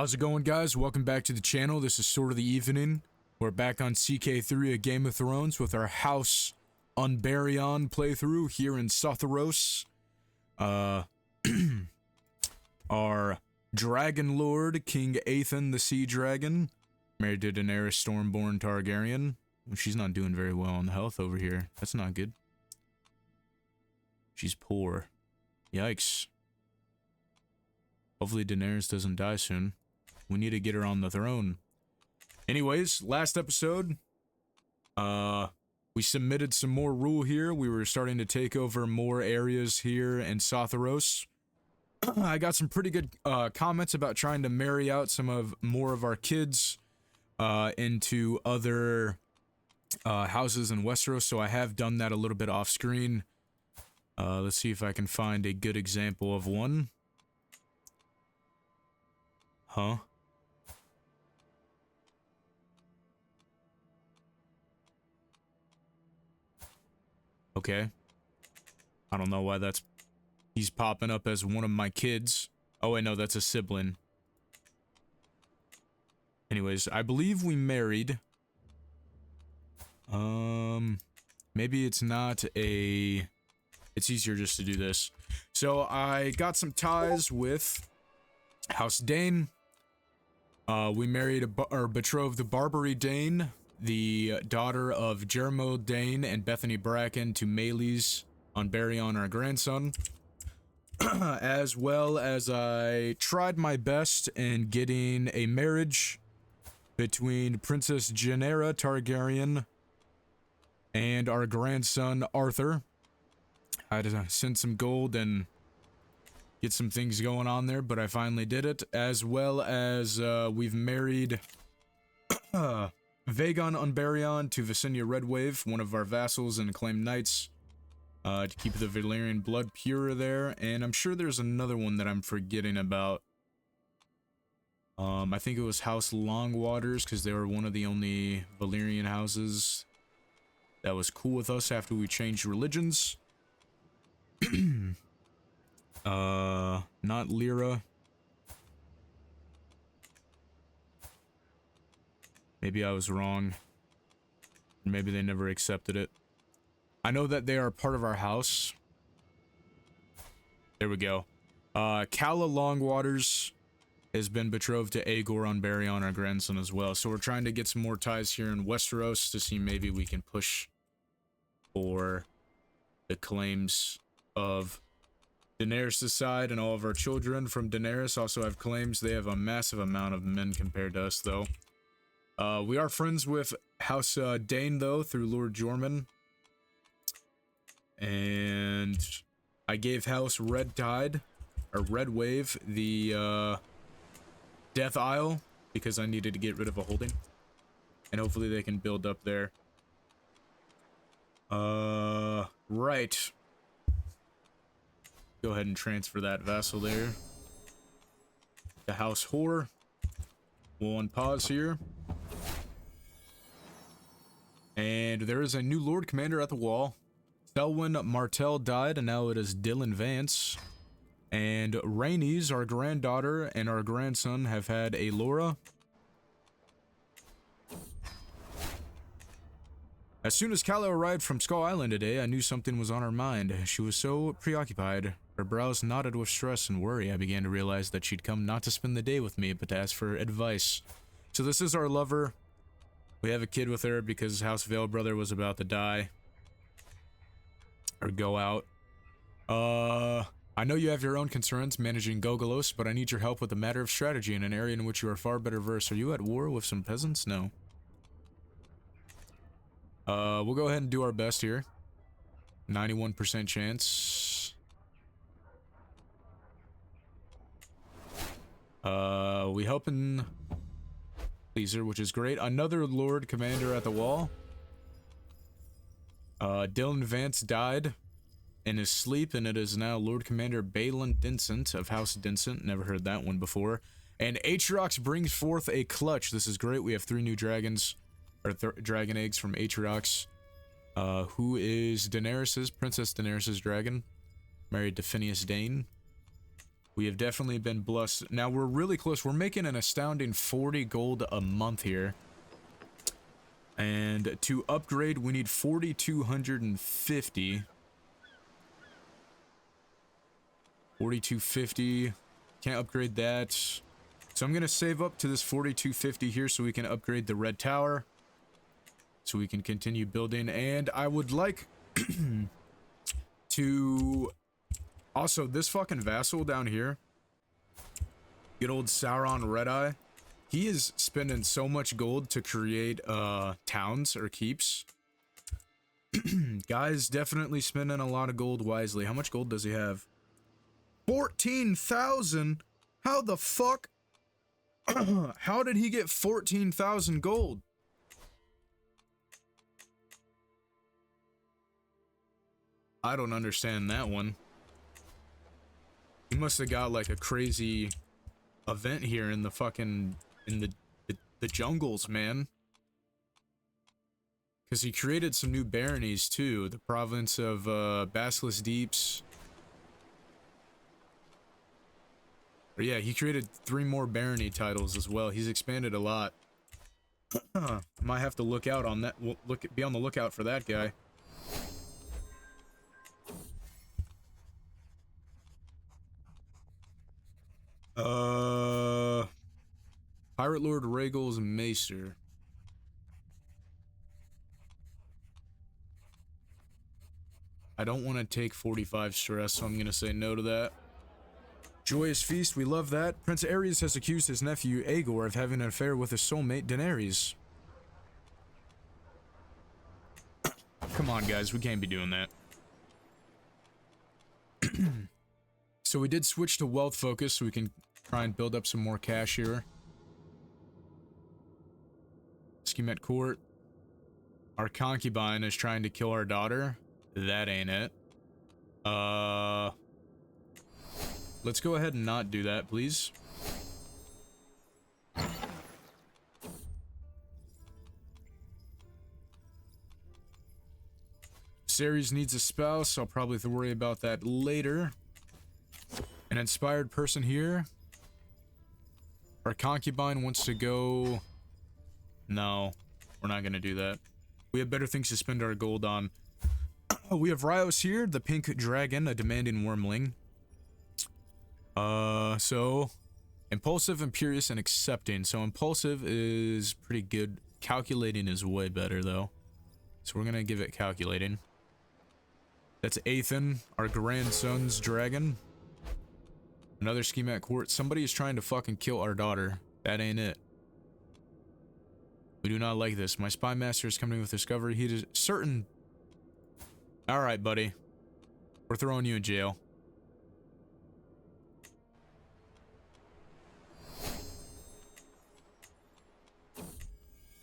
How's it going, guys? Welcome back to the channel. This is Sword of the Evening. We're back on CK3 of Game of Thrones with our House Umbaryon playthrough here in Westeros. Our Dragon Lord, King Aethen the Sea Dragon, married to Daenerys Stormborn Targaryen. She's not doing very well on the health over here. That's not good. She's poor. Yikes. Hopefully Daenerys doesn't die soon. We need to get her on the throne. Anyways, last episode, we submitted some more rule here. We were starting to take over more areas here in Westeros. I got some pretty good comments about trying to marry out more of our kids into other houses in Westeros, so I have done that a little bit off screen. Let's see if I can find a good example of one. Huh? Okay. I don't know why he's popping up as one of my kids. Oh wait, no, that's a sibling. Anyways, I believe we married. Maybe it's not a... It's easier just to do this. So I got some ties with House Dane. We married or betrothed Barbary Dane, the daughter of Jermo Dane and Bethany Bracken, to Meleys Umbaryon, our grandson. As well as I tried my best in getting a marriage between Princess Rhaenyra Targaryen and our grandson Arthur. I had to send some gold and get some things going on there, but I finally did it. As well as we've married Vagon Umbaryon to Visenya Redwave, one of our vassals and acclaimed knights, to keep the Valyrian blood pure there. And I'm sure there's another one that I'm forgetting about. I think it was House Longwaters, because they were one of the only Valyrian houses that was cool with us after we changed religions. Not Lyra. Maybe I was wrong. Maybe they never accepted it. I know that they are part of our house. There we go. Calla Longwaters has been betrothed to Aegor Umbaryon, our grandson, as well. So we're trying to get some more ties here in Westeros to see maybe we can push for the claims of Daenerys' side, and all of our children from Daenerys also have claims. They have a massive amount of men compared to us, though. We are friends with House Dane, though, through Lord Jorman. And I gave House Red Tide, or Red Wave, the Death Isle, because I needed to get rid of a holding. And hopefully they can build up there. Right. Go ahead and transfer that vassal there. The House Whore. We'll unpause here. And there is a new Lord Commander at the wall. Selwyn Martell died, and now it is Dylan Vance. And Rhaenys, our granddaughter, and our grandson have had a Laura. As soon as Calla arrived from Skull Island today, I knew something was on her mind. She was so preoccupied. Her brows knotted with stress and worry. I began to realize that she'd come not to spend the day with me, but to ask for advice. So this is our lover. We have a kid with her because House Vale brother was about to die. Or go out. I know you have your own concerns managing Gogolos, but I need your help with a matter of strategy in an area in which you are far better versed. Are you at war with some peasants? No. We'll go ahead and do our best here. 91% chance. We helping Pleaser, which is great. Another Lord Commander at the wall. Dylan Vance died in his sleep, and it is now Lord Commander Balon Dinsent of House Dinsent. Never heard that one before. And Aatrox brings forth a clutch. This is great. We have 3 new dragons. Or dragon eggs from Aatrox, who is Princess Daenerys' dragon, married to Phineas Dane. We have definitely been blessed. Now, we're really close. We're making an astounding 40 gold a month here. And to upgrade, we need 4,250. 4,250. Can't upgrade that. So I'm going to save up to this 4,250 here so we can upgrade the red tower. So we can continue building. And I would like to... Also, this fucking vassal down here, good old Sauron Red Eye, he is spending so much gold to create towns or keeps. Guy's definitely spending a lot of gold wisely. How much gold does he have? 14,000? How the fuck? How did he get 14,000 gold? I don't understand that one. He must have got like a crazy event here in the fucking the jungles, man. Because he created some new baronies too. The province of Basilisk Deeps. Or yeah, he created 3 more barony titles as well. He's expanded a lot. Might have to look out on that. Be on the lookout for that guy. Pirate Lord Rhaegal's Maester. I don't want to take 45 stress, so I'm going to say no to that. Joyous Feast, we love that. Prince Aerys has accused his nephew Aegor of having an affair with his soulmate Daenerys. Come on, guys, we can't be doing that. So we did switch to wealth focus so we can try and build up some more cash here. Scheme at court. Our concubine is trying to kill our daughter. That ain't it. Let's go ahead and not do that, please. Ceres needs a spouse. I'll probably have to worry about that later. An inspired person here. Our concubine wants to go... No, we're not going to do that. We have better things to spend our gold on. We have Rios here, the pink dragon, a demanding wormling. So... Impulsive, imperious, and accepting. So impulsive is pretty good. Calculating is way better, though. So we're going to give it calculating. That's Aethen, our grandson's dragon. Another scheme at court. Somebody is trying to fucking kill our daughter. That ain't it. We do not like this. My spy master is coming with discovery. He is certain. Alright, buddy. We're throwing you in jail.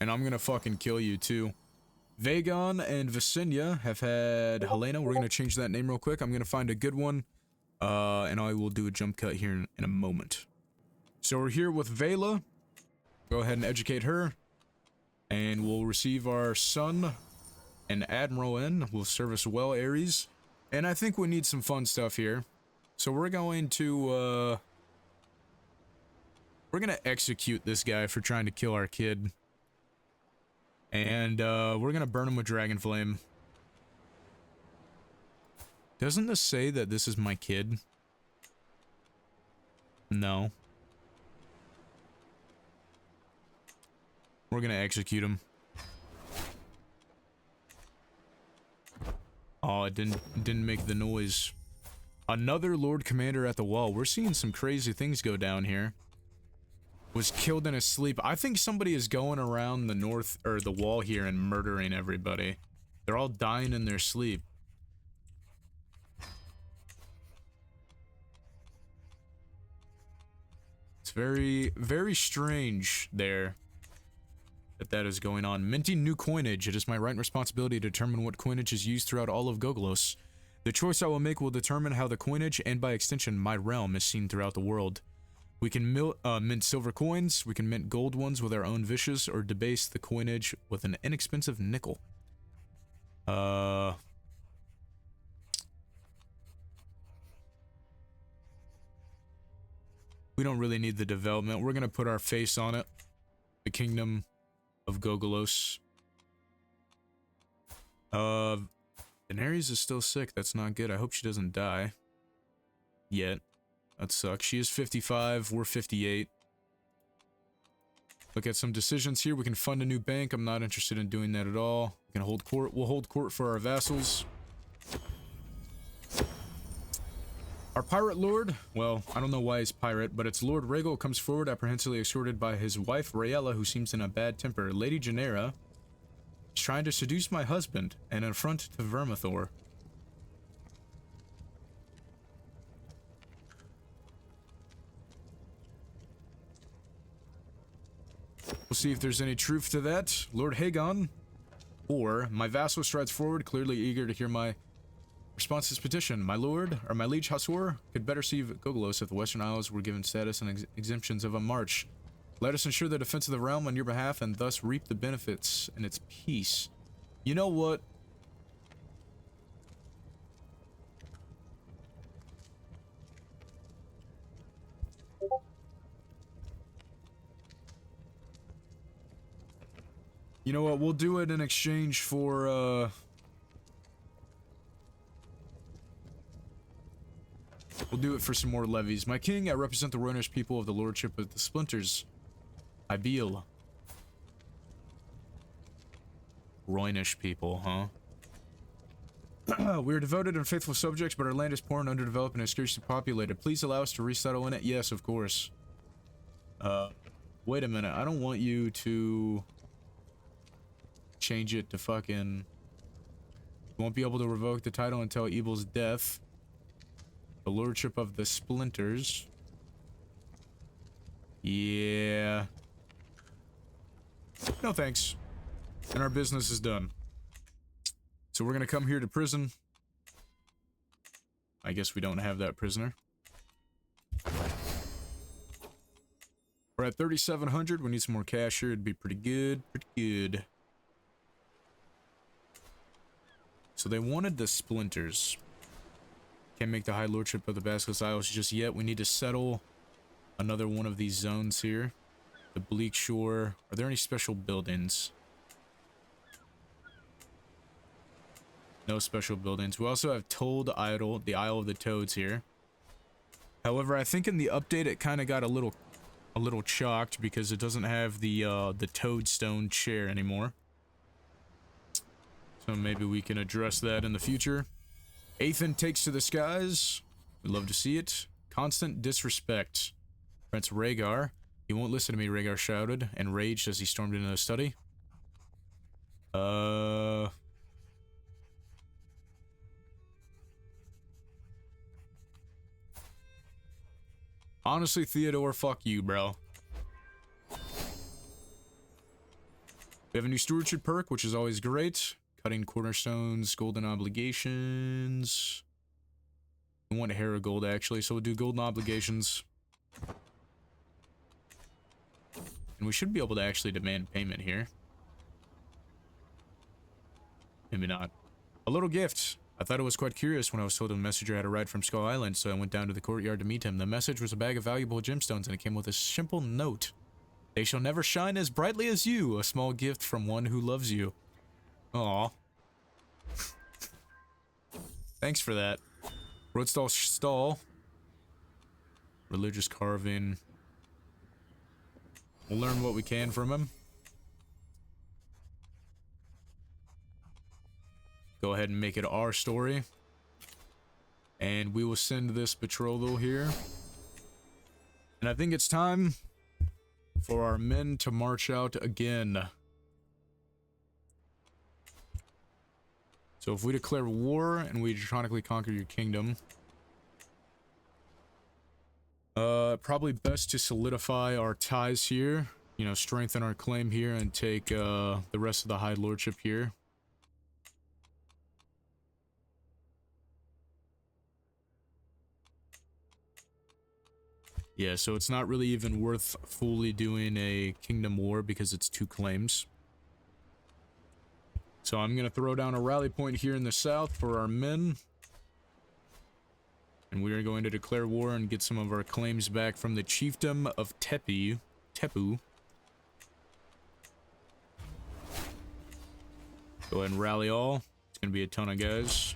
And I'm gonna fucking kill you too. Vagon and Visenya have had Helena. We're gonna change that name real quick. I'm gonna find a good one. And I will do a jump cut here in a moment. So we're here with Vela. Go ahead and educate her. And we'll receive our son and Admiral in. Will serve us well, Ares. And I think we need some fun stuff here. So we're going to, we're gonna execute this guy for trying to kill our kid. And, we're gonna burn him with Dragon Flame. Doesn't this say that this is my kid? No. We're gonna execute him. Oh, it didn't make the noise. Another Lord Commander at the wall. We're seeing some crazy things go down here. Was killed in his sleep. I think somebody is going around the north, or the wall here and murdering everybody. They're all dying in their sleep. It's very, very strange there that is going on. Minting new coinage. It is my right and responsibility to determine what coinage is used throughout all of Goglos. The choice I will make will determine how the coinage, and by extension, my realm, is seen throughout the world. We can mint silver coins, we can mint gold ones with our own vicious, or debase the coinage with an inexpensive nickel. We don't really need the development. We're gonna put our face on it. The Kingdom of Gogolos. Daenerys is still sick. That's not good. I hope she doesn't die. Yet. That sucks. She is 55. We're 58. Look at some decisions here. We can fund a new bank. I'm not interested in doing that at all. We can hold court. We'll hold court for our vassals. Our pirate lord, well, I don't know why he's pirate, but it's Lord Rhaegal comes forward, apprehensively escorted by his wife Rhaella, who seems in a bad temper. Lady Janera is trying to seduce my husband, an affront to Vermithor. We'll see if there's any truth to that. Lord Hagon, or my vassal strides forward, clearly eager to hear my response to this petition. My lord, or my liege Hasor, could better see Gogolos if the Western Isles were given status and exemptions of a march. Let us ensure the defense of the realm on your behalf and thus reap the benefits in its peace. You know what? You know what? We'll do it in exchange for, we'll do it for some more levies. My king, I represent the Roynish people of the Lordship of the Splinters. Ibeal. Roynish people, huh? We are devoted and faithful subjects, but our land is poor and underdeveloped and is scarcely populated. Please allow us to resettle in it. Yes, of course. Wait a minute. I don't want you to change it to fucking... You won't be able to revoke the title until Evil's death. The Lordship of the Splinters. Yeah. No thanks. And our business is done. So we're gonna come here to prison. I guess we don't have that prisoner. We're at 3,700. We need some more cash here. It'd be pretty good. Pretty good. So they wanted the Splinters. Can't make the High Lordship of the Basilisk Isles just yet. We need to settle another one of these zones here. The Bleak Shore. Are there any special buildings? No special buildings. We also have Told Idol, the Isle of the Toads here. However, I think in the update it kind of got a little chalked because it doesn't have the Toadstone chair anymore. So maybe we can address that in the future. Aethen takes to the skies. We'd love to see it. Constant disrespect. Prince Rhaegar. He won't listen to me, Rhaegar shouted, and raged as he stormed into the study. Honestly, Theodore, fuck you, bro. We have a new stewardship perk, which is always great. Cutting cornerstones, golden obligations. We want Heragold, actually, so we'll do golden obligations. And we should be able to actually demand payment here. Maybe not. A little gift. I thought it was quite curious when I was told a messenger had arrived from Skull Island, so I went down to the courtyard to meet him. The message was a bag of valuable gemstones, and it came with a simple note. They shall never shine as brightly as you, a small gift from one who loves you. Aw. Thanks for that. Roadstall stall. Religious carving. We'll learn what we can from him. Go ahead and make it our story. And we will send this betrothal here. And I think it's time for our men to march out again. So if we declare war and we electronically conquer your kingdom, probably best to solidify our ties here, you know, strengthen our claim here and take the rest of the High Lordship here. Yeah, so it's not really even worth fully doing a kingdom war because it's 2 claims. So I'm going to throw down a rally point here in the south for our men. And we are going to declare war and get some of our claims back from the chiefdom of Tepu. Go ahead and rally all. It's going to be a ton of guys.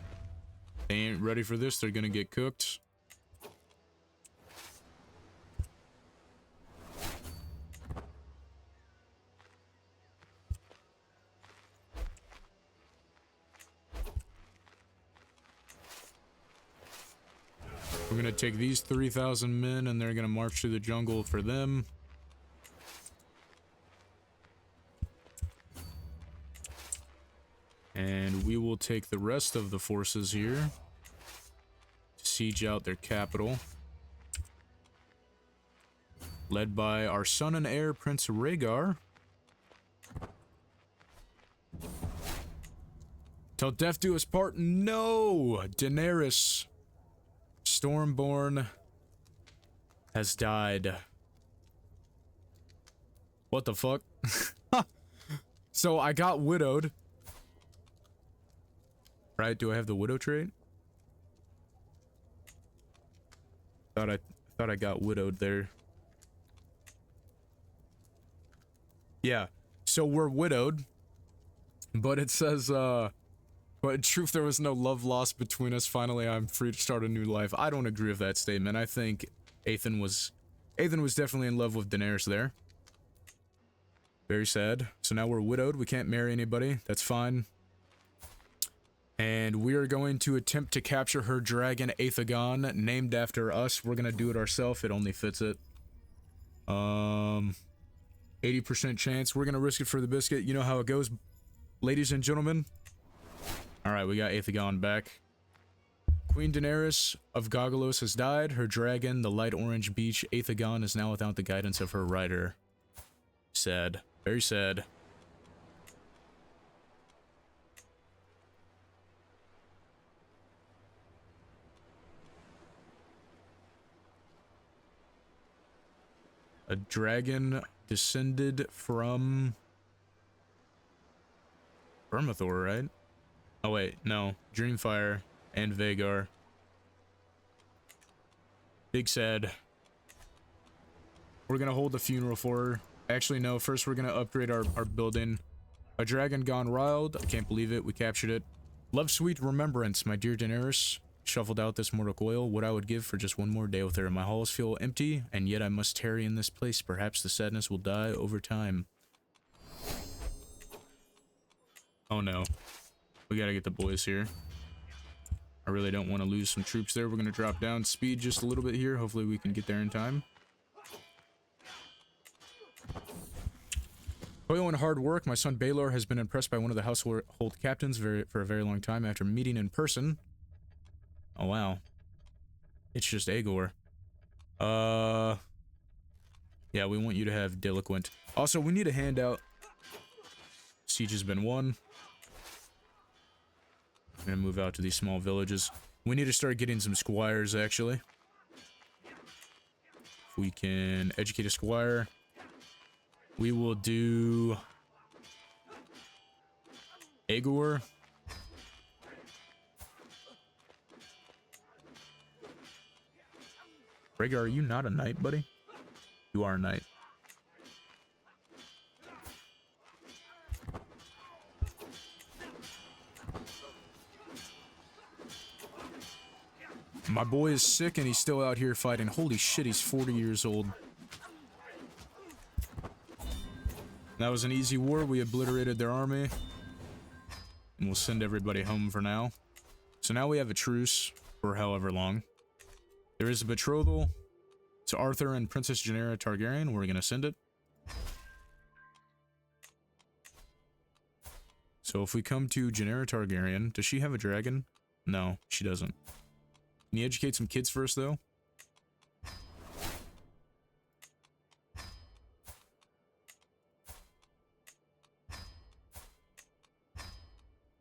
They ain't ready for this. They're going to get cooked. We're going to take these 3,000 men and they're going to march through the jungle for them. And we will take the rest of the forces here to siege out their capital. Led by our son and heir, Prince Rhaegar. Till death do us part. No! Daenerys Stormborn has died. What the fuck? So I got widowed. Right? Do I have the widow trait? Thought I got widowed there. Yeah. So we're widowed. But it says, but in truth, there was no love lost between us. Finally, I'm free to start a new life. I don't agree with that statement. I think Aethen was definitely in love with Daenerys there. Very sad. So now we're widowed. We can't marry anybody. That's fine. And we are going to attempt to capture her dragon, Aethagon, named after us. We're going to do it ourselves. It only fits it. 80% chance. We're going to risk it for the biscuit. You know how it goes, ladies and gentlemen. Alright, we got Aethagon back. Queen Daenerys of Gogolos has died. Her dragon, the light orange beach, Aethagon, is now without the guidance of her rider. Sad. Very sad. A dragon descended from Vermithor, right? Oh wait, no. Dreamfire and Vhagar. Big sad. We're gonna hold a funeral for her. Actually, no. First, we're gonna upgrade our building. A dragon gone wild. I can't believe it. We captured it. Love, sweet remembrance, my dear Daenerys. Shuffled out this mortal coil. What I would give for just one more day with her. My halls feel empty, and yet I must tarry in this place. Perhaps the sadness will die over time. Oh no. We gotta get the boys here. I really don't want to lose some troops there. We're gonna drop down speed just a little bit here. Hopefully we can get there in time. Toil and hard work. My son Baelor has been impressed by one of the household captains for a very long time after meeting in person. Oh wow. It's just Aegor. Yeah, we want you to have Diloquent. Also, we need a handout. Siege has been won. I'm gonna move out to these small villages. We need to start getting some squires, actually. If we can educate a squire, we will do Aegor. Rhaegar, are you not a knight, buddy? You are a knight. My boy is sick and he's still out here fighting. Holy shit, he's 40 years old. That was an easy war. We obliterated their army. And we'll send everybody home for now. So now we have a truce for however long. There is a betrothal to Arthur and Princess Rhaenyra Targaryen. We're gonna send it. So if we come to Rhaenyra Targaryen, does she have a dragon? No, she doesn't. Can you educate some kids first, though?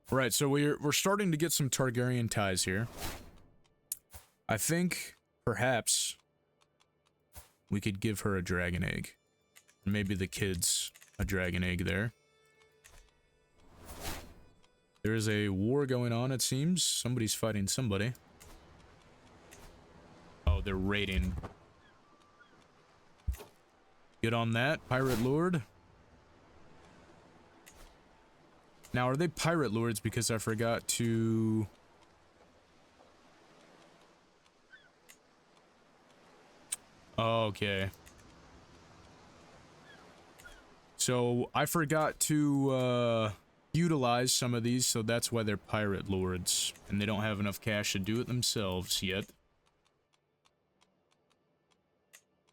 Right, so we're starting to get some Targaryen ties here. I think, perhaps, we could give her a dragon egg. Maybe the kids a dragon egg there. There is a war going on, it seems. Somebody's fighting somebody. Oh, they're raiding. Good on that, Pirate Lord. Now, are they Pirate Lords because I forgot to... Okay. So, I forgot to, utilize some of these, so that's why they're Pirate Lords. And they don't have enough cash to do it themselves yet.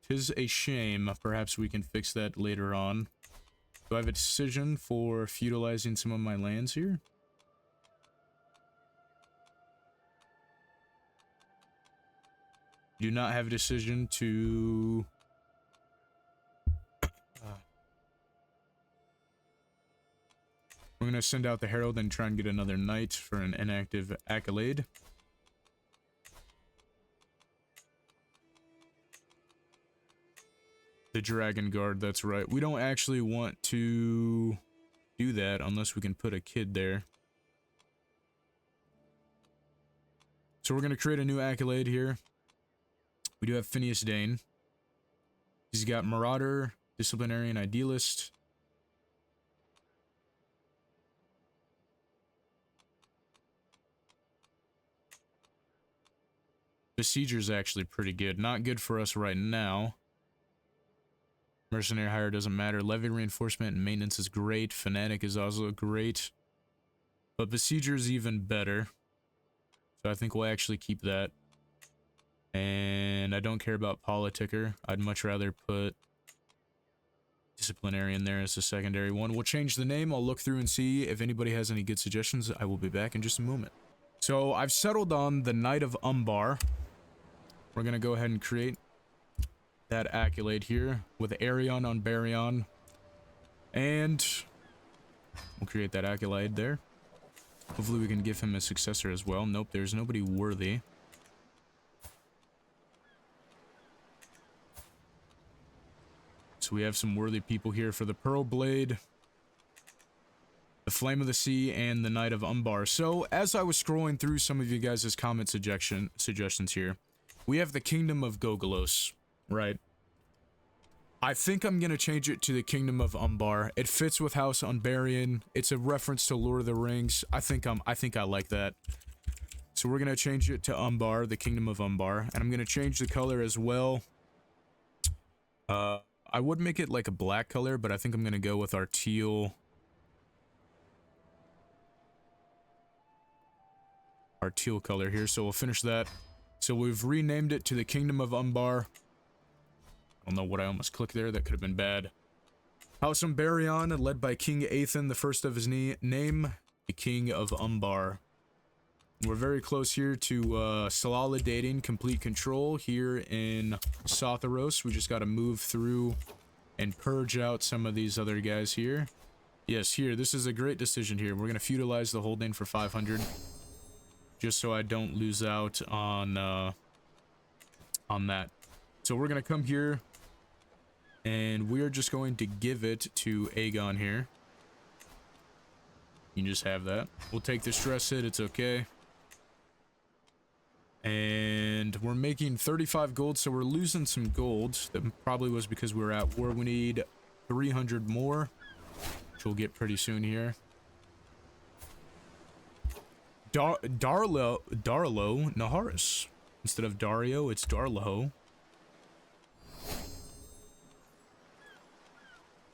'Tis a shame. Perhaps we can fix that later on. Do I have a decision for feudalizing some of my lands here? Do not have a decision to... We're going to send out the Herald and try and get another knight for an inactive accolade. The Dragon Guard, that's right. We don't actually want to do that unless we can put a kid there. So we're going to create a new accolade here. We do have Phineas Dane. He's got Marauder, Disciplinarian, Idealist. Besieger's actually pretty good. Not good for us right now. Mercenary hire doesn't matter. Levy reinforcement and maintenance is great. Fanatic is also great. But Besieger is even better. So I think we'll actually keep that. And I don't care about Politicker. I'd much rather put Disciplinarian there as a secondary one. We'll change the name. I'll look through and see if anybody has any good suggestions. I will be back in just a moment. So I've settled on the Knight of Umbar. We're going to go ahead and create that accolade here with Arion on Umbaryon. And we'll create that accolade there. Hopefully we can give him a successor as well. Nope, there's nobody worthy. So we have some worthy people here for the Pearl Blade, the Flame of the Sea, and the Knight of Umbar. So as I was scrolling through some of you guys' comment suggestions here, we have the Kingdom of Gogolos, right? I think I'm going to change it to the Kingdom of Umbar. It fits with House Umbaryon. It's a reference to Lord of the Rings. I think I like that. So we're going to change it to Umbar, the Kingdom of Umbar. And I'm going to change the color as well. I would make it like a black color, but I think I'm going to go with our teal. Our teal color here, so we'll finish that. So we've renamed it to the Kingdom of Umbar. I don't know what I almost clicked there, that could have been bad. House Umbaryon, led by King Aethen, the first of his name, the King of Umbar. We're very close here to consolidating complete control here in Sotheros. We just got to move through and purge out some of these other guys here. Yes, here, this is a great decision here. We're going to feudalize the holding for 500. Just so I don't lose out on that. So we're going to come here. And we're just going to give it to Aegon here. You can just have that. We'll take the stress hit, it's okay. And we're making 35 gold, so we're losing some gold. That probably was because we were at war. We need 300 more, which we'll get pretty soon here. Darlo Naharis. Instead of Dario, it's Darlaho.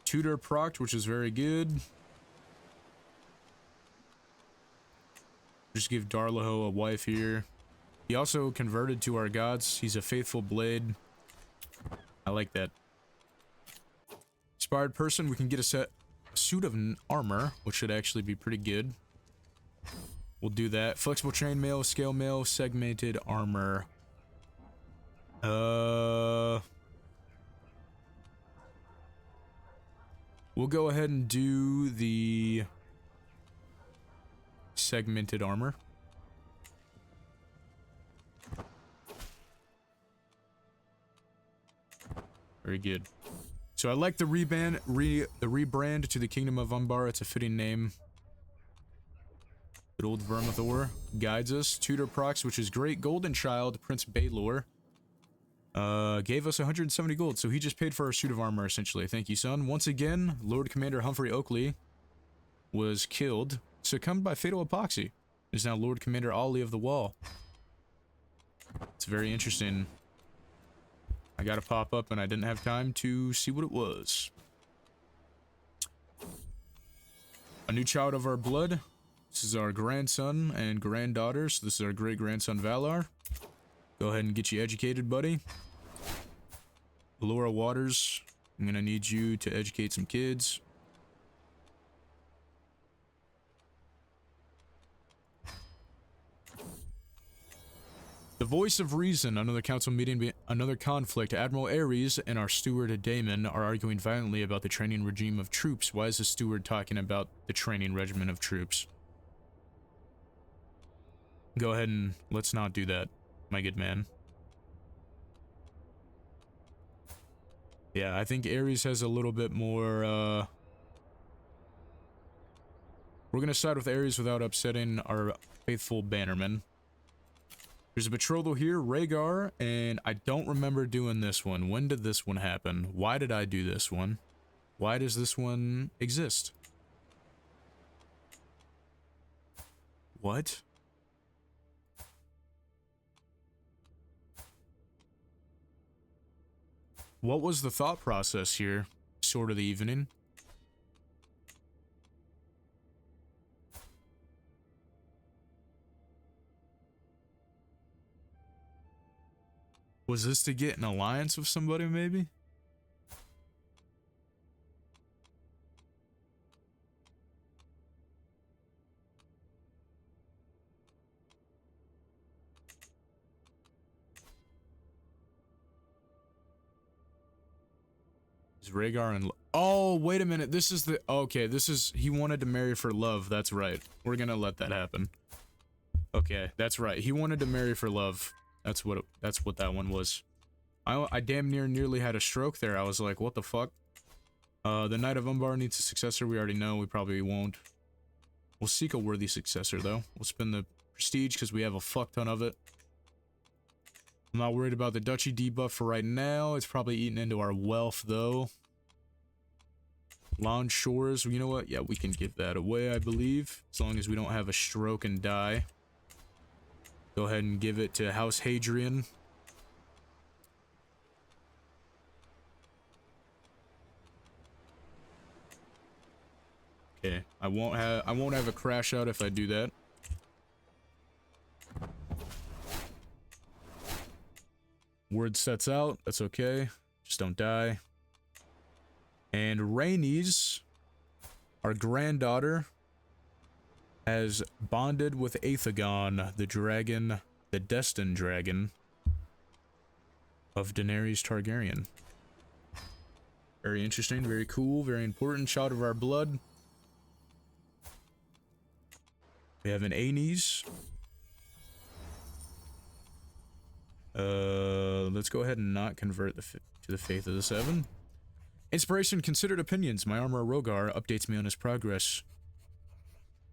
Tutor proct, which is very good. Just give Darlaho a wife here. He also converted to our gods. He's a faithful blade. I like that. Inspired person, we can get a suit of armor, which should actually be pretty good. We'll do that. Flexible chainmail, scale mail, segmented armor. We'll go ahead and do the segmented armor. Very good. So I like the rebrand to the Kingdom of Umbar. It's a fitting name. Good old Vermithor guides us. Tutor procs, which is great. Golden Child, Prince Baelor. Gave us 170 gold, so he just paid for our suit of armor, essentially. Thank you, son. Once again, Lord Commander Humphrey Oakley was killed, succumbed by fatal epoxy. Is now Lord Commander Ollie of the Wall. It's very interesting. I got to pop up, and I didn't have time to see what it was. A new child of our blood. This is our grandson and granddaughter, so this is our great-grandson Valar. Go ahead and get you educated, buddy. Laura Waters, I'm gonna need you to educate some kids. The voice of reason. Another council meeting, another conflict. Admiral Ares and our steward Daemon are arguing violently about the training regime of troops. Why is the steward talking about the training regimen of troops? Go ahead and let's not do that, my good man. Yeah, I think Ares has a little bit more, we're gonna side with Ares without upsetting our faithful bannermen. There's a betrothal here, Rhaegar, and I don't remember doing this one. When did this one happen? Why did I do this one? Why does this one exist? What? What was the thought process here? Sword of the Evening. Was this to get an alliance with somebody, maybe? Is Rhaegar and... Oh, wait a minute. This is the... Okay, this is... He wanted to marry for love. That's right. We're gonna let that happen. Okay, that's right. He wanted to marry for love. That's what that one was. I damn nearly had a stroke there. I was like, what the fuck? The Knight of Umbar needs a successor. We already know. We probably won't. We'll seek a worthy successor, though. We'll spend the prestige because we have a fuck ton of it. I'm not worried about the duchy debuff for right now. It's probably eating into our wealth, though. Lawn Shores. You know what? Yeah, we can give that away, I believe. As long as we don't have a stroke and die. Go ahead and give it to House Hadrian. Okay, I won't have a crash out if I do that. Word sets out, that's okay. Just don't die. And Rhaenys, our granddaughter, has bonded with Aethen, the dragon, the destined dragon of Daenerys Targaryen. Very interesting, very cool, very important. Child of our blood. We have an Aenys. Let's go ahead and not convert to the Faith of the Seven. Inspiration, considered opinions. My armor Rhaegar updates me on his progress.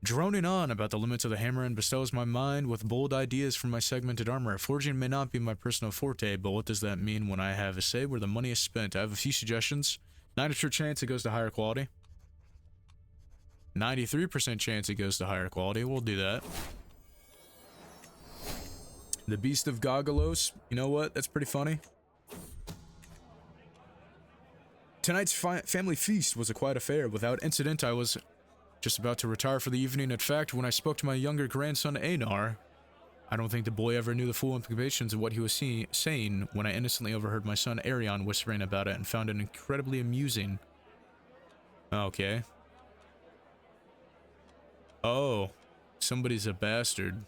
Droning on about the limits of the hammer and bestows my mind with bold ideas for my segmented armor. Forging may not be my personal forte, but what does that mean when I have a say where the money is spent? I have a few suggestions. 90% chance it goes to higher quality. 93% chance it goes to higher quality. We'll do that. The Beast of Gogolos. You know what? That's pretty funny. Tonight's family feast was a quiet affair. Without incident, I was just about to retire for the evening. In fact, when I spoke to my younger grandson, Aenar, I don't think the boy ever knew the full implications of what he was saying when I innocently overheard my son Arion whispering about it and found it incredibly amusing. Okay. Oh, somebody's a bastard.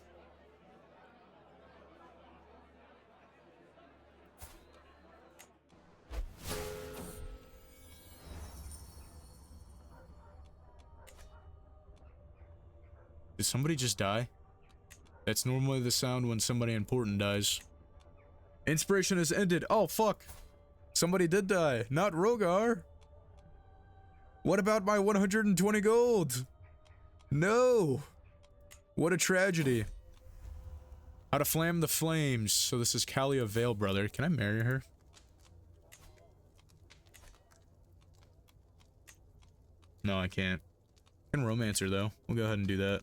Did somebody just die? That's normally the sound when somebody important dies. Inspiration has ended. Oh, fuck. Somebody did die. Not Rhaegar. What about my 120 gold? No. What a tragedy. How to flam the flames. So this is Callia Vale, brother. Can I marry her? No, I can't. I can romance her, though. We'll go ahead and do that.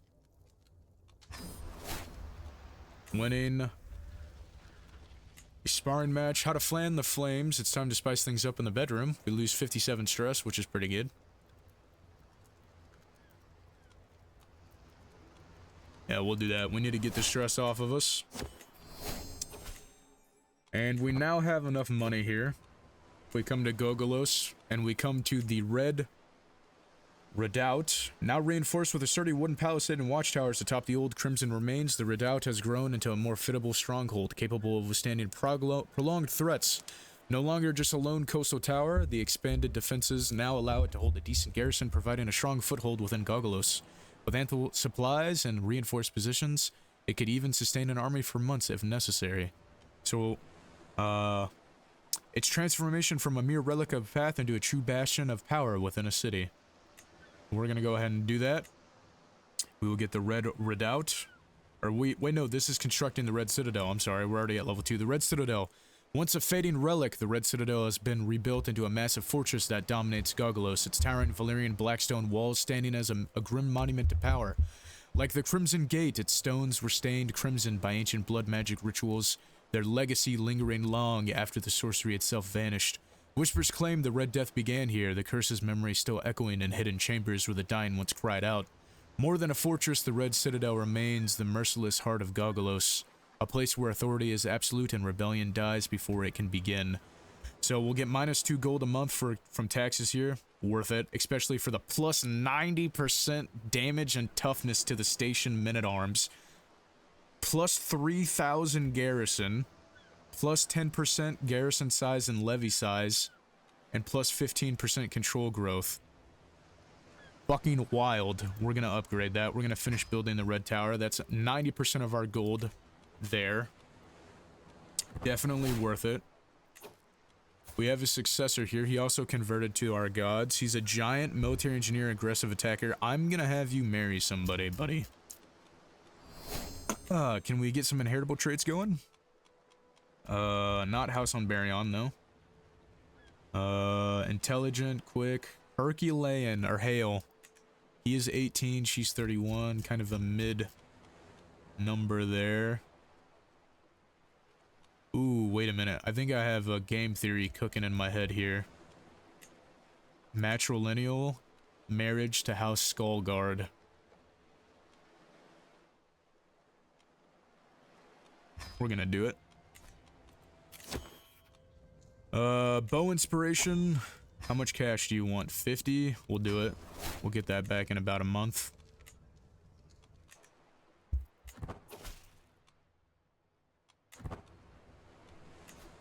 Winning a sparring match. How to flan the flames. It's time to spice things up in the bedroom. We lose 57 stress, which is pretty good. Yeah, we'll do that. We need to get the stress off of us. And we now have enough money here. We come to Gogolos, and we come to the Red Redoubt. Now reinforced with a sturdy wooden palisade and watchtowers atop the old Crimson remains, the Redoubt has grown into a more fittable stronghold, capable of withstanding prolonged threats. No longer just a lone coastal tower, the expanded defenses now allow it to hold a decent garrison, providing a strong foothold within Gogolos. With ample supplies and reinforced positions, it could even sustain an army for months if necessary. So, its transformation from a mere relic of path into a true bastion of power within a city. We're gonna go ahead and do that. We will get the Red Redoubt. Or wait, no, this is constructing the Red Citadel. I'm sorry, we're already at level 2. The Red Citadel. Once a fading relic, the Red Citadel has been rebuilt into a massive fortress that dominates Gogolos, its towering Valyrian blackstone walls standing as a grim monument to power. Like the Crimson Gate, its stones were stained crimson by ancient blood magic rituals, their legacy lingering long after the sorcery itself vanished. Whispers claim the Red Death began here, the curse's memory still echoing in hidden chambers where the dying once cried out. More than a fortress, the Red Citadel remains the merciless heart of Gogolos, a place where authority is absolute and rebellion dies before it can begin. So we'll get -2 gold a month from taxes here. Worth it, especially for the plus 90% damage and toughness to the station men-at-arms. Plus 3,000 garrison. Plus 10% garrison size and levy size. And plus 15% control growth. Fucking wild. We're gonna upgrade that. We're gonna finish building the Red Tower. That's 90% of our gold there. Definitely worth it. We have a successor here. He also converted to our gods. He's a giant military engineer, aggressive attacker. I'm gonna have you marry somebody, buddy. Can we get some inheritable traits going? Not House Umbaryon, though. Intelligent, quick, Herculean, or Hale. He is 18, she's 31, kind of a mid number there. Ooh, wait a minute. I think I have a game theory cooking in my head here. Matrilineal marriage to House Skullguard. We're gonna do it. Bow inspiration. How much cash do you want? 50? We'll do it. We'll get that back in about a month.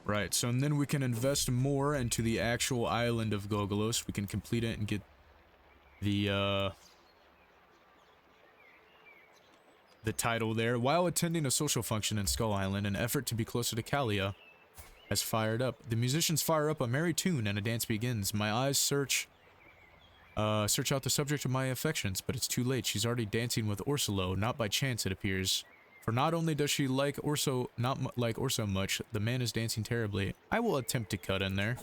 Right, so and then we can invest more into the actual island of Gogolos. We can complete it and get the title there. While attending a social function in Skull Island, an effort to be closer to Callia has fired up. The musicians fire up a merry tune and a dance begins. My eyes search out the subject of my affections, but it's too late. She's already dancing with Orsollo, not by chance it appears. For not only does she like like Orso much, the man is dancing terribly. I will attempt to cut in there.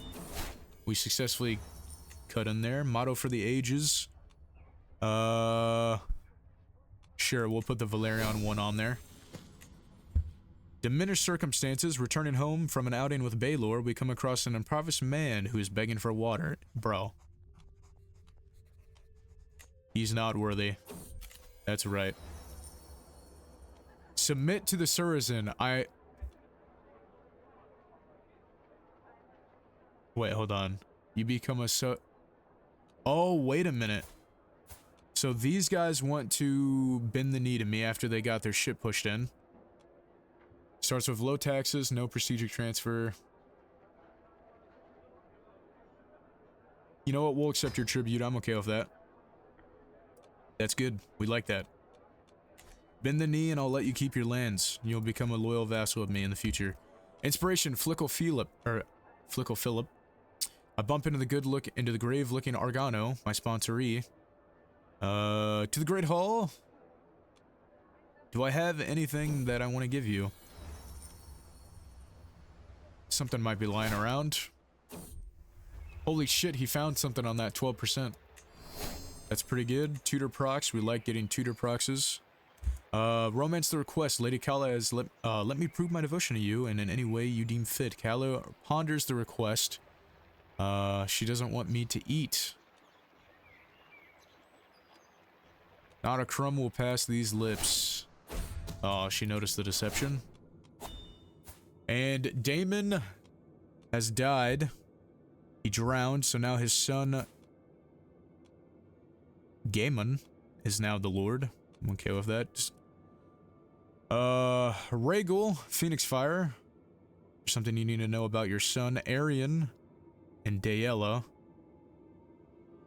We successfully cut in there. Motto for the ages. Sure, we'll put the Valerian one on there. Diminished circumstances. Returning home from an outing with Baelor, we come across an impoverished man who is begging for water. Bro. He's not worthy. That's right. Submit to the Surazin. Wait, hold on. You become a Oh, wait a minute. So these guys want to bend the knee to me after they got their shit pushed in. Starts with low taxes, no procedure transfer. You know what? We'll accept your tribute. I'm okay with that. That's good. We like that. Bend the knee and I'll let you keep your lands. You'll become a loyal vassal of me in the future. Inspiration, Flickle Philip. I bump into the grave looking Argano, my sponsoree. To the Great Hall. Do I have anything that I want to give you? Something might be lying around. Holy shit, he found something on that 12%. That's pretty good. Tutor procs. We like getting tutor proxes. Romance the request. Lady Kala has let me prove my devotion to you, and in any way you deem fit. Kala ponders the request. She doesn't want me to eat. Not a crumb will pass these lips. Oh, she noticed the deception. And Daemon has died. He drowned, so now his son Gaemon is now the Lord. I'm okay with that. Just, Rhaegal, Phoenix Fire. Something you need to know about your son. Arion and Daella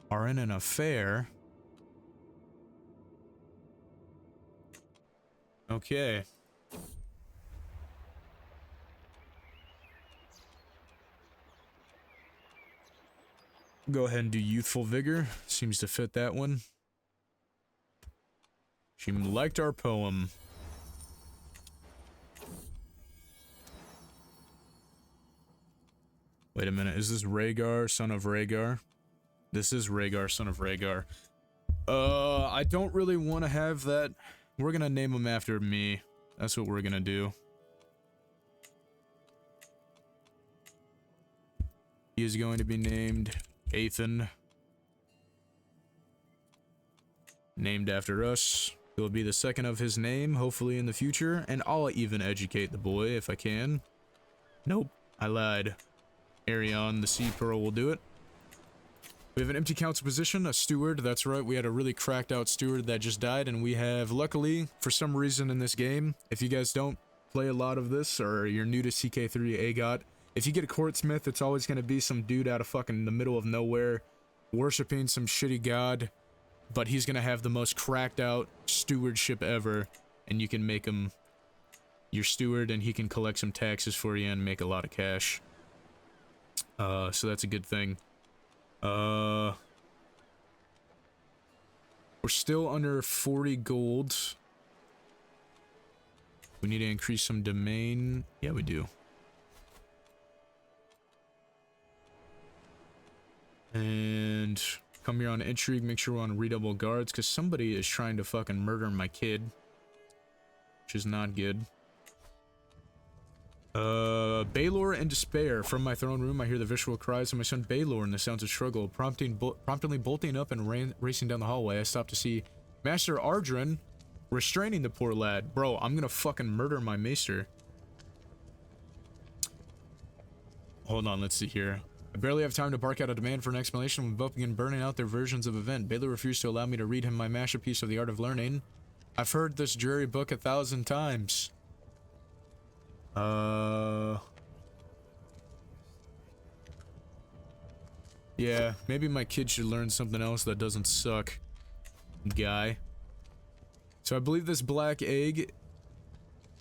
are in an affair. Okay. Go ahead and do Youthful Vigor. Seems to fit that one. She liked our poem. Wait a minute, is this Rhaegar, son of Rhaegar? This is Rhaegar, son of Rhaegar. I don't really want to have that. We're gonna name him after me. That's what we're gonna do. He is going to be named Aethen. Named after us. It will be the second of his name, hopefully in the future, and I'll even educate the boy if I can. Nope, I lied. Arion, the Sea Pearl, will do it. We have an empty council position, a steward. That's right, we had a really cracked out steward that just died, and we have, luckily, for some reason in this game, if you guys don't play a lot of this, or you're new to CK3 AGOT, if you get a courtsmith, it's always going to be some dude out of fucking the middle of nowhere, worshipping some shitty god, but he's going to have the most cracked out stewardship ever, and you can make him your steward, and he can collect some taxes for you and make a lot of cash. So that's a good thing. We're still under 40 gold. We need to increase some domain. Yeah, we do. And come here on intrigue, make sure we're on redouble guards, because somebody is trying to fucking murder my kid. Which is not good. Baelor in despair. From my throne room, I hear the visceral cries of my son Baelor and the sounds of struggle. Promptly bolting up and racing down the hallway, I stop to see Master Ardren restraining the poor lad. Bro, I'm gonna fucking murder my maester. Hold on, let's see here. I barely have time to bark out a demand for an explanation when both begin burning out their versions of event. Baelor refused to allow me to read him my masterpiece of the art of learning. I've heard this dreary book 1,000 times. Yeah, maybe my kid should learn something else that doesn't suck. Guy. So I believe this black egg,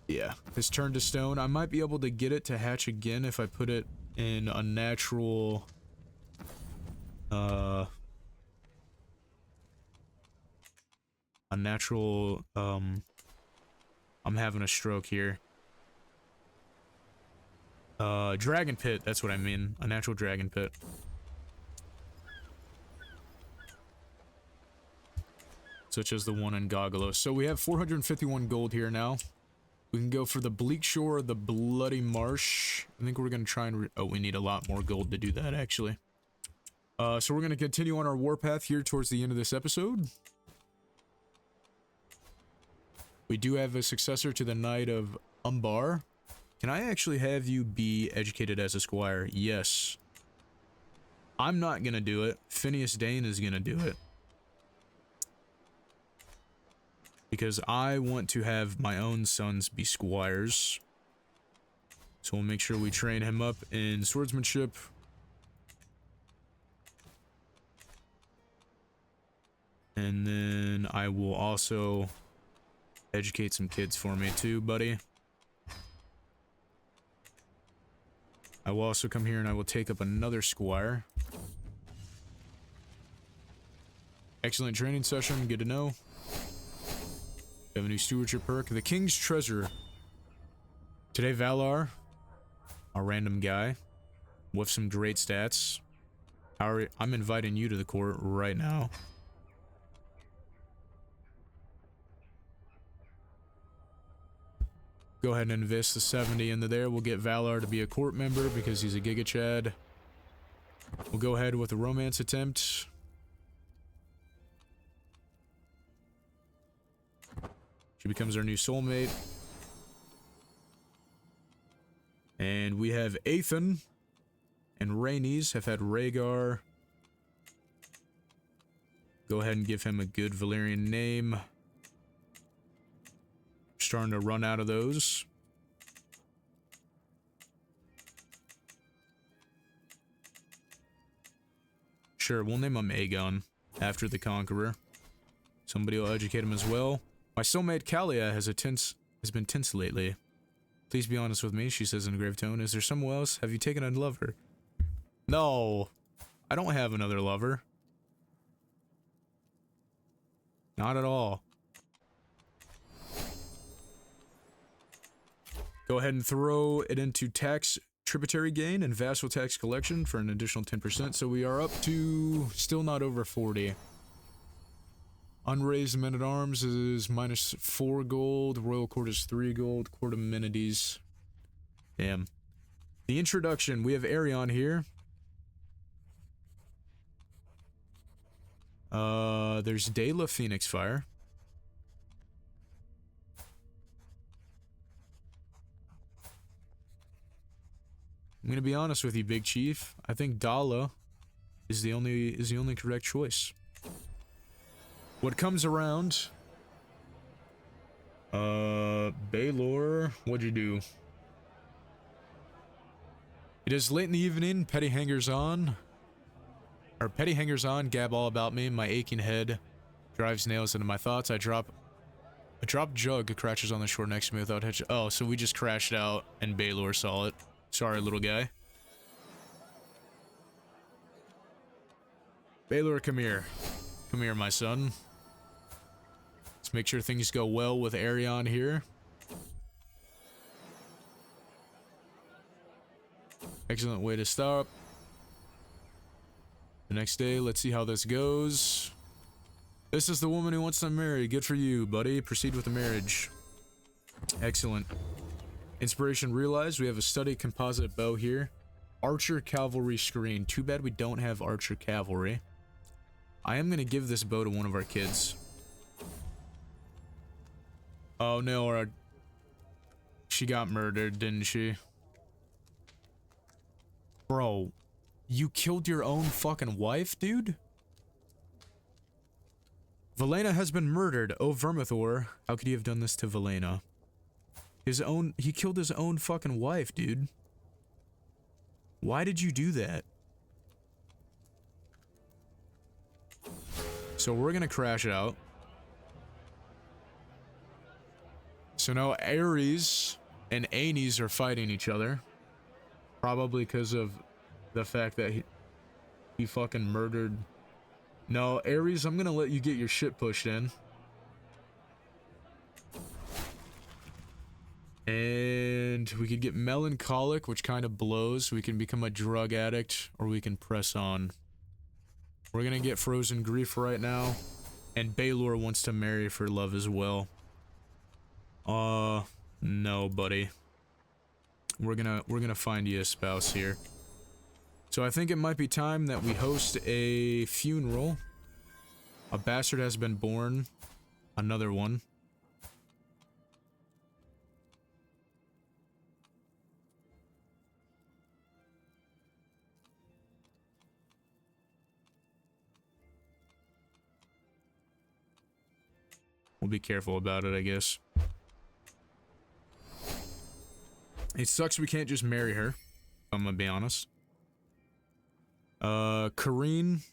yeah, has turned to stone. I might be able to get it to hatch again if I put it in a natural, I'm having a stroke here. Dragon pit, that's what I mean. A natural dragon pit. Such as the one in Goggolos. So we have 451 gold here now. We can go for the Bleak Shore or the Bloody Marsh. I think we're gonna try and oh, we need a lot more gold to do that, actually. So we're gonna continue on our warpath here towards the end of this episode. We do have a successor to the Knight of Umbar. Can I actually have you be educated as a squire? Yes. I'm not gonna do it. Phineas Dane is gonna do it. Because I want to have my own sons be squires. So we'll make sure we train him up in swordsmanship. And then I will also educate some kids for me too, buddy. I will also come here and I will take up another squire. Excellent training session, good to know. We have a new stewardship perk. The King's Treasure. Today, Valar, a random guy with some great stats. I'm inviting you to the court right now. Go ahead and invest the 70 into there. We'll get Valar to be a court member because he's a Giga Chad. We'll go ahead with a romance attempt. She becomes our new soulmate. And we have Aethen and Rhaenys have had Rhaegar. Go ahead and give him a good Valyrian name. Starting to run out of those. Sure, we'll name him Aegon after the Conqueror. Somebody will educate him as well. My soulmate Kalia has been tense lately. Please be honest with me, she says in a grave tone. Is there someone else? Have you taken a lover? No, I don't have another lover. Not at all. Go ahead and throw it into tax tributary gain and vassal tax collection for an additional 10%. So we are up to still not over 40. Unraised men-at-arms is minus 4 gold. Royal court is 3 gold. Court amenities. Damn. The introduction. We have Arion here. There's Dayla Phoenix Fire. I'm gonna be honest with you, Big Chief. I think Dala is the only correct choice. What comes around? Baelor, what'd you do? It is late in the evening. Petty hangers on, gab all about me. My aching head drives nails into my thoughts. A drop jug crashes on the shore next to me without hitch. Oh, so we just crashed out and Baelor saw it. Sorry, little guy. Baelor, come here. Come here, my son. Let's make sure things go well with Arion here. Excellent way to stop. The next day, let's see how this goes. This is the woman who wants to marry. Good for you, buddy. Proceed with the marriage. Excellent. Inspiration realized. We have a study composite bow here. Archer cavalry screen. Too bad we don't have archer cavalry. I am going to give this bow to one of our kids. Oh no, she got murdered, didn't she? Bro, you killed your own fucking wife, dude? Valena has been murdered. Oh, Vermithor, how could you have done this to Valena? He killed his own fucking wife, dude. Why did you do that? So we're gonna crash out. So now Ares and Aenys are fighting each other. Probably because of the fact that he fucking murdered... No, Ares, I'm gonna let you get your shit pushed in. And we could get melancholic, which kind of blows. We can become a drug addict, or we can press on. We're gonna get frozen grief right now. And Baelor wants to marry for love as well. No, buddy. We're gonna find you a spouse here. So I think it might be time that we host a funeral. A bastard has been born. Another one. We'll be careful about it, I guess. It sucks we can't just marry her, I'm gonna be honest. Kareen.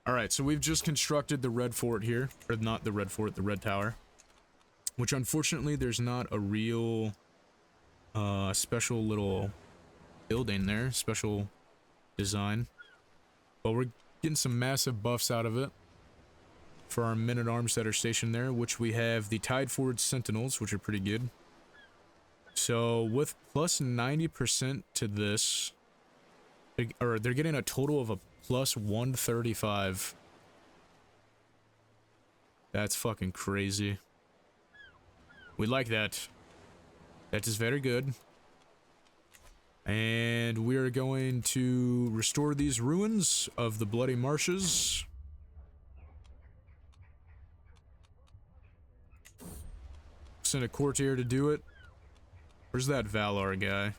Alright, so we've just constructed the Red Fort here. Or not the Red Fort, the Red Tower. Which unfortunately there's not a real special little building there, special design. But we're getting some massive buffs out of it for our men-at-arms that are stationed there, which we have the Tideforge Sentinels, which are pretty good. So with plus 90% to this, they're getting a total of a plus 135. That's fucking crazy. We like that. That is very good. And we are going to restore these ruins of the Bloody Marshes. Send a courtier to do it. Where's that Valar guy?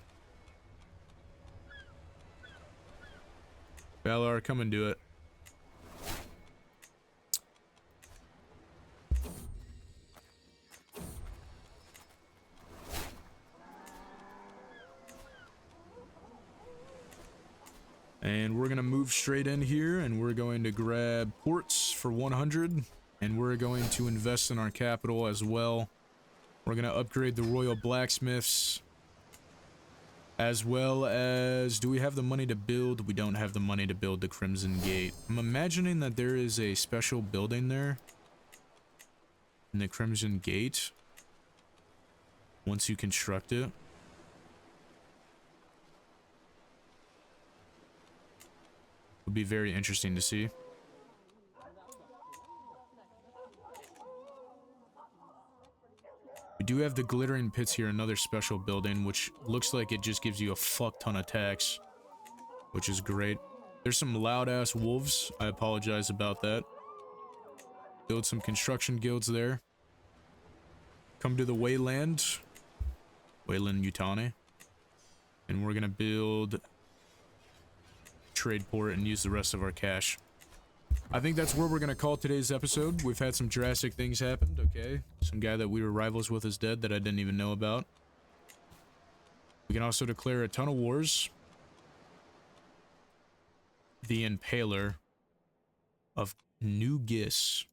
Valar, come and do it. And we're gonna move straight in here, and we're going to grab ports for 100, and we're going to invest in our capital as well. We're gonna upgrade the royal blacksmiths, as well as, do we have the money to build? We don't have the money to build the Crimson Gate. I'm imagining that there is a special building there in the Crimson Gate once you construct it. Would be very interesting to see. We do have the Glittering Pits here, another special building, which looks like it just gives you a fuck ton of tax, which is great. There's some loud-ass wolves. I apologize about that. Build some construction guilds there. Come to the Wayland. Wayland Yutani. And we're gonna build trade port and use the rest of our cash. I think that's where we're gonna call today's episode. We've had some drastic things happen, okay? Some guy that we were rivals with is dead that I didn't even know about. We can also declare a ton of wars. The Impaler of New Gis.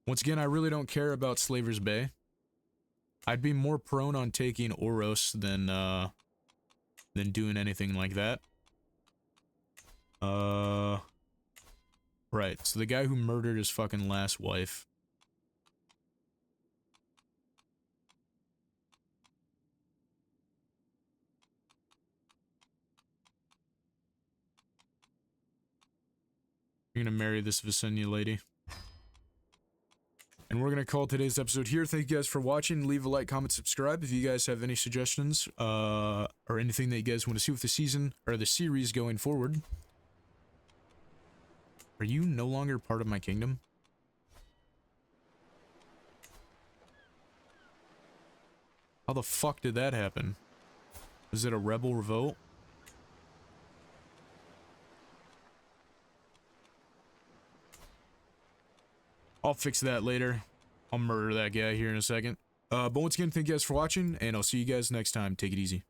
Once again, I really don't care about Slaver's Bay. I'd be more prone on taking Oros than doing anything like that. Right, so the guy who murdered his fucking last wife. You're gonna marry this Visenya lady. And we're gonna call today's episode here. Thank you guys for watching. Leave a like, comment, subscribe if you guys have any suggestions, or anything that you guys want to see with the season, or the series going forward. Are you no longer part of my kingdom? How the fuck did that happen? Was it a rebel revolt? I'll fix that later. I'll murder that guy here in a second. But once again, thank you guys for watching, and I'll see you guys next time. Take it easy.